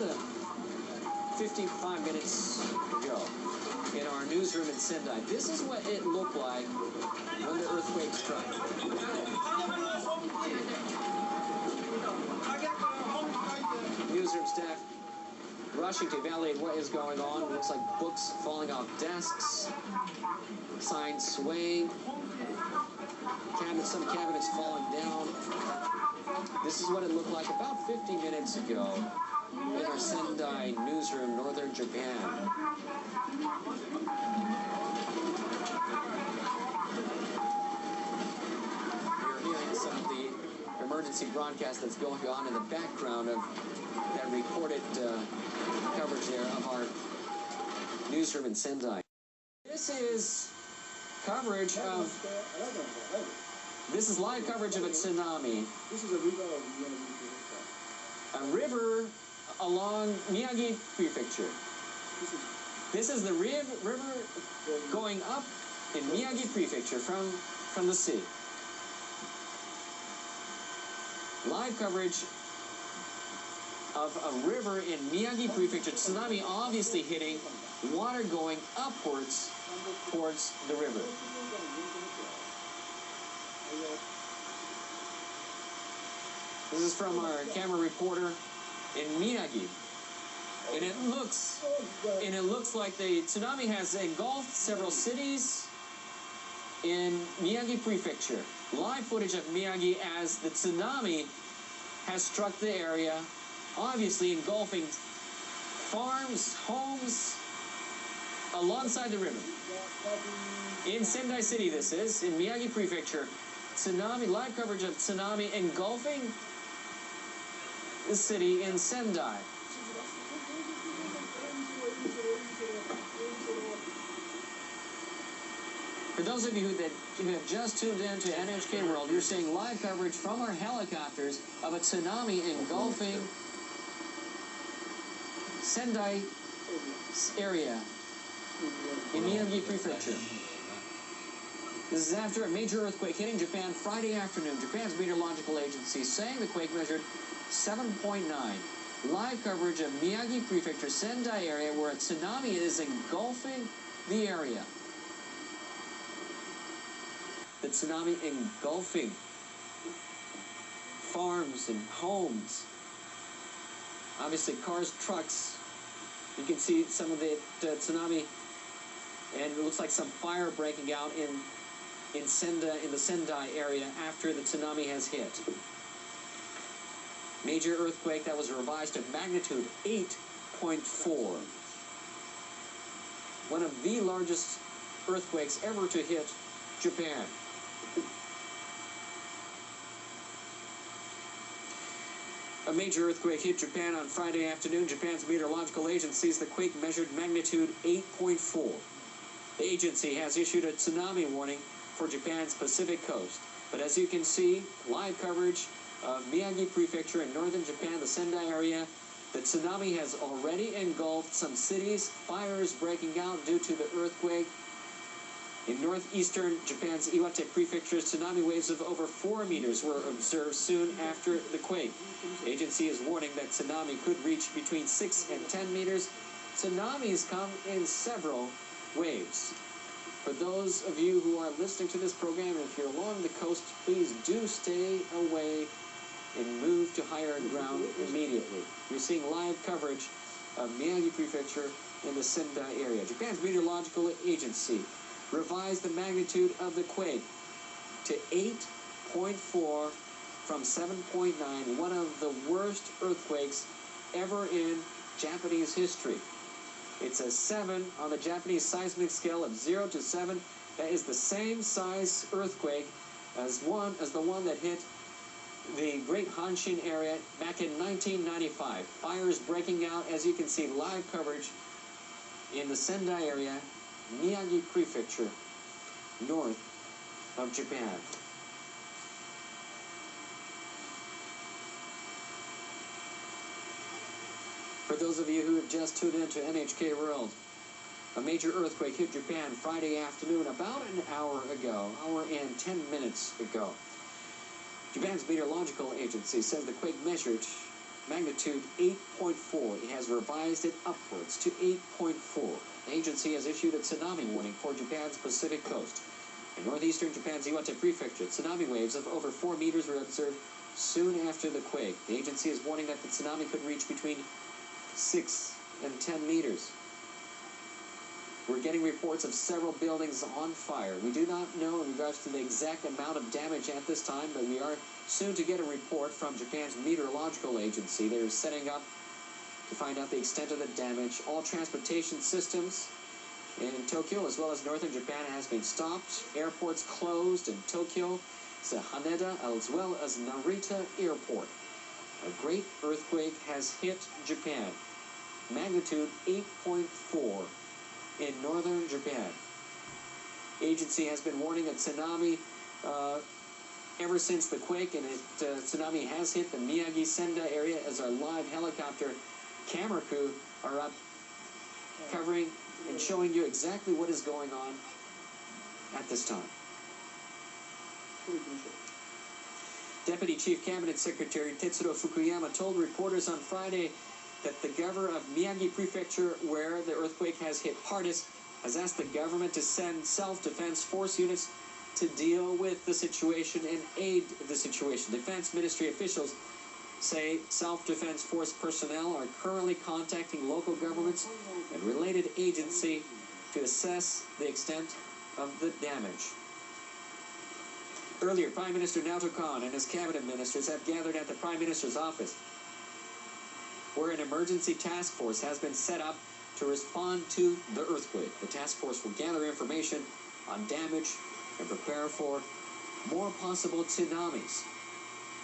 about 55 minutes ago in our newsroom in Sendai. This is what it looked like when the earthquake struck. Newsroom staff rushing to evaluate what is going on. It looks like books falling off desks, signs swaying, some cabinets falling down. This is what it looked like about 50 minutes ago in our Sendai newsroom, northern Japan. You're hearing some of the emergency broadcast that's going on in the background of that recorded coverage there of our newsroom in Sendai. This is coverage of... This is live coverage of a tsunami. This is a river of Miyagi. A river along Miyagi Prefecture. This is the river going up in Miyagi Prefecture from the sea. Live coverage of a river in Miyagi Prefecture. Tsunami obviously hitting, water going upwards towards the river. This is from our camera reporter in Miyagi. And it looks like the tsunami has engulfed several cities in Miyagi Prefecture. Live footage of Miyagi as the tsunami has struck the area, obviously engulfing farms, homes alongside the river. In Sendai City, this is, in Miyagi Prefecture. Tsunami, live coverage of tsunami engulfing the city in Sendai. For those of you who have just tuned in to NHK World, you're seeing live coverage from our helicopters of a tsunami engulfing Sendai area in Miyagi Prefecture. This is after a major earthquake hitting Japan Friday afternoon. Japan's meteorological agency saying the quake measured 7.9. Live coverage of Miyagi Prefecture, Sendai area, where a tsunami is engulfing the area. The tsunami engulfing farms and homes. Obviously, cars, trucks. You can see some of the tsunami, and it looks like some fire breaking out in the Sendai area after the tsunami has hit. Major earthquake that was revised to magnitude 8.4. One of the largest earthquakes ever to hit Japan. A major earthquake hit Japan on Friday afternoon. Japan's meteorological agency says the quake measured magnitude 8.4. The agency has issued a tsunami warning for Japan's Pacific coast. But as you can see, live coverage of Miyagi Prefecture in northern Japan, the Sendai area, the tsunami has already engulfed some cities, fires breaking out due to the earthquake. In northeastern Japan's Iwate Prefecture, tsunami waves of over 4 meters were observed soon after the quake. The agency is warning that tsunami could reach between 6 and 10 meters. Tsunamis come in several waves. For those of you who are listening to this program, if you're along the coast, please do stay away and move to higher ground immediately. You're seeing live coverage of Miyagi Prefecture in the Sendai area. Japan's meteorological agency revised the magnitude of the quake to 8.4 from 7.9, one of the worst earthquakes ever in Japanese history. It's a 7 on the Japanese seismic scale of 0 to 7. That is the same size earthquake as the one that hit the Great Hanshin area back in 1995. Fires breaking out, as you can see, live coverage in the Sendai area, Miyagi Prefecture, north of Japan. For those of you who have just tuned in to NHK World, a major earthquake hit Japan Friday afternoon about an hour and 10 minutes ago. Japan's meteorological agency says the quake measured magnitude 8.4. It has revised it upwards to 8.4. The agency has issued a tsunami warning for Japan's Pacific coast. In northeastern Japan's Iwate Prefecture, tsunami waves of over 4 meters were observed soon after the quake. The agency is warning that the tsunami could reach between 6 and 10 meters. We're getting reports of several buildings on fire. We do not know in regards to the exact amount of damage at this time, but we are soon to get a report from Japan's meteorological agency. They're setting up to find out the extent of the damage. All transportation systems in Tokyo as well as northern Japan has been stopped. Airports closed in Tokyo, Haneda, as well as Narita Airport. A great earthquake has hit Japan. Magnitude 8.4 in northern Japan. Agency has been warning a tsunami ever since the quake, and tsunami has hit the Miyagi Senda area as our live helicopter camera crew are up covering and showing you exactly what is going on at this time. Deputy Chief Cabinet Secretary Tetsuro Fukuyama told reporters on Friday that the governor of Miyagi Prefecture, where the earthquake has hit hardest, has asked the government to send self-defense force units to deal with the situation and aid the situation. Defense Ministry officials say self-defense force personnel are currently contacting local governments and related agency to assess the extent of the damage. Earlier, Prime Minister Naoto Kan and his cabinet ministers have gathered at the Prime Minister's office, where an emergency task force has been set up to respond to the earthquake. The task force will gather information on damage and prepare for more possible tsunamis.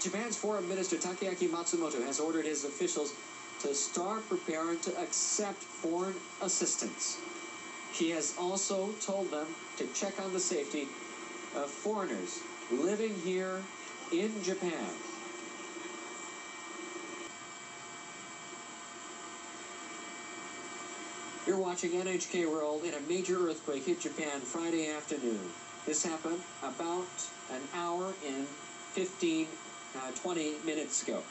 Japan's Foreign Minister Takeaki Matsumoto has ordered his officials to start preparing to accept foreign assistance. He has also told them to check on the safety of foreigners living here in Japan. You're watching NHK World, and a major earthquake hit Japan Friday afternoon. This happened about an hour and 20 minutes ago.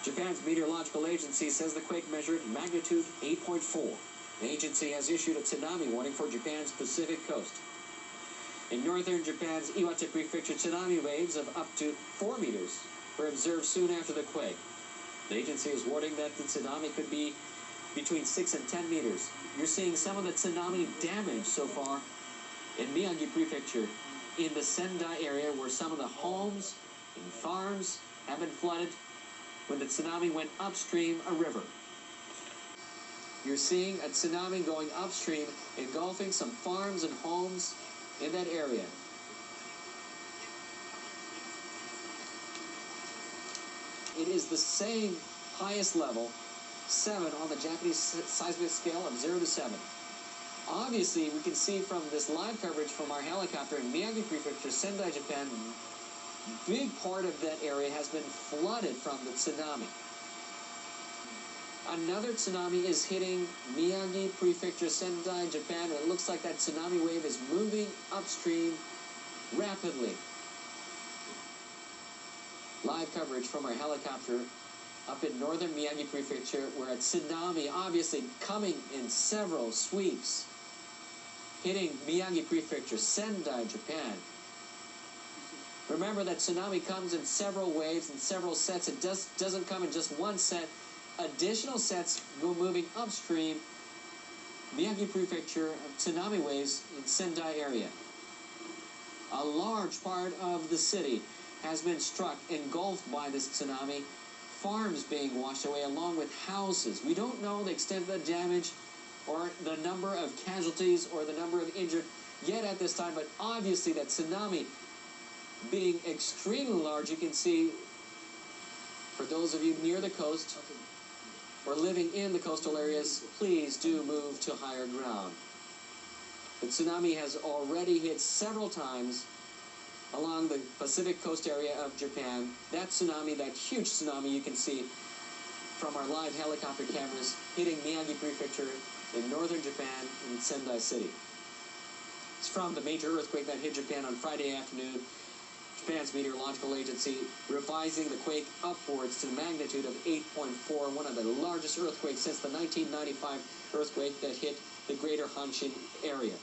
Japan's meteorological agency says the quake measured magnitude 8.4. The agency has issued a tsunami warning for Japan's Pacific coast. In northern Japan's Iwate Prefecture, tsunami waves of up to 4 meters were observed soon after the quake. The agency is warning that the tsunami could be between 6 and 10 meters. You're seeing some of the tsunami damage so far in Miyagi Prefecture, in the Sendai area, where some of the homes and farms have been flooded when the tsunami went upstream a river. You're seeing a tsunami going upstream, engulfing some farms and homes in that area. It is the same highest level, 7 on the Japanese seismic scale of 0 to 7. Obviously, we can see from this live coverage from our helicopter in Miyagi Prefecture, Sendai, Japan, big part of that area has been flooded from the tsunami. Another tsunami is hitting Miyagi Prefecture, Sendai, Japan, and it looks like that tsunami wave is moving upstream rapidly. Live coverage from our helicopter up in northern Miyagi Prefecture, where a tsunami obviously coming in several sweeps, hitting Miyagi Prefecture, Sendai, Japan. Remember that tsunami comes in several waves and several sets. It doesn't come in just one set. Additional sets go moving upstream Miyagi Prefecture, tsunami waves in Sendai area. A large part of the city has been struck, engulfed by this tsunami. Farms being washed away along with houses. We don't know the extent of the damage or the number of casualties or the number of injured yet at this time, but obviously that tsunami being extremely large. You can see, for those of you near the coast or living in the coastal areas, please do move to higher ground. The tsunami has already hit several times along the Pacific coast area of Japan. That tsunami, that huge tsunami you can see from our live helicopter cameras, hitting Miyagi Prefecture in northern Japan in Sendai City. It's from the major earthquake that hit Japan on Friday afternoon. Japan's meteorological agency revising the quake upwards to the magnitude of 8.4, one of the largest earthquakes since the 1995 earthquake that hit the greater Hanshin area.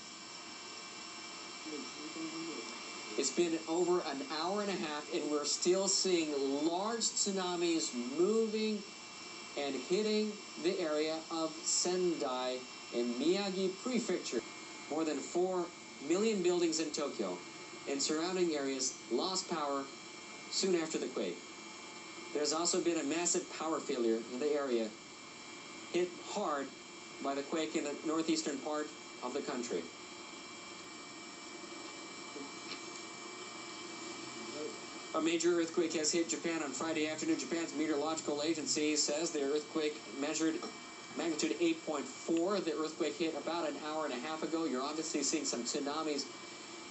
It's been over an hour and a half, and we're still seeing large tsunamis moving and hitting the area of Sendai in Miyagi Prefecture. More than 4 million buildings in Tokyo and surrounding areas lost power soon after the quake. There's also been a massive power failure in the area, hit hard by the quake in the northeastern part of the country. A major earthquake has hit Japan on Friday afternoon. Japan's meteorological agency says the earthquake measured magnitude 8.4. The earthquake hit about an hour and a half ago. You're obviously seeing some tsunamis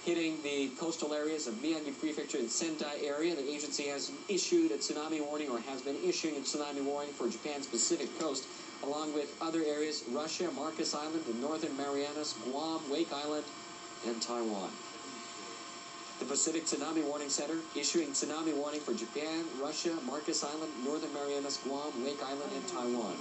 hitting the coastal areas of Miyagi Prefecture and Sendai area. The agency has issued a tsunami warning, or has been issuing a tsunami warning for Japan's Pacific coast, along with other areas: Russia, Marcus Island, the Northern Marianas, Guam, Wake Island, and Taiwan. The Pacific Tsunami Warning Center issuing tsunami warning for Japan, Russia, Marcus Island, Northern Marianas, Guam, Wake Island, and Taiwan.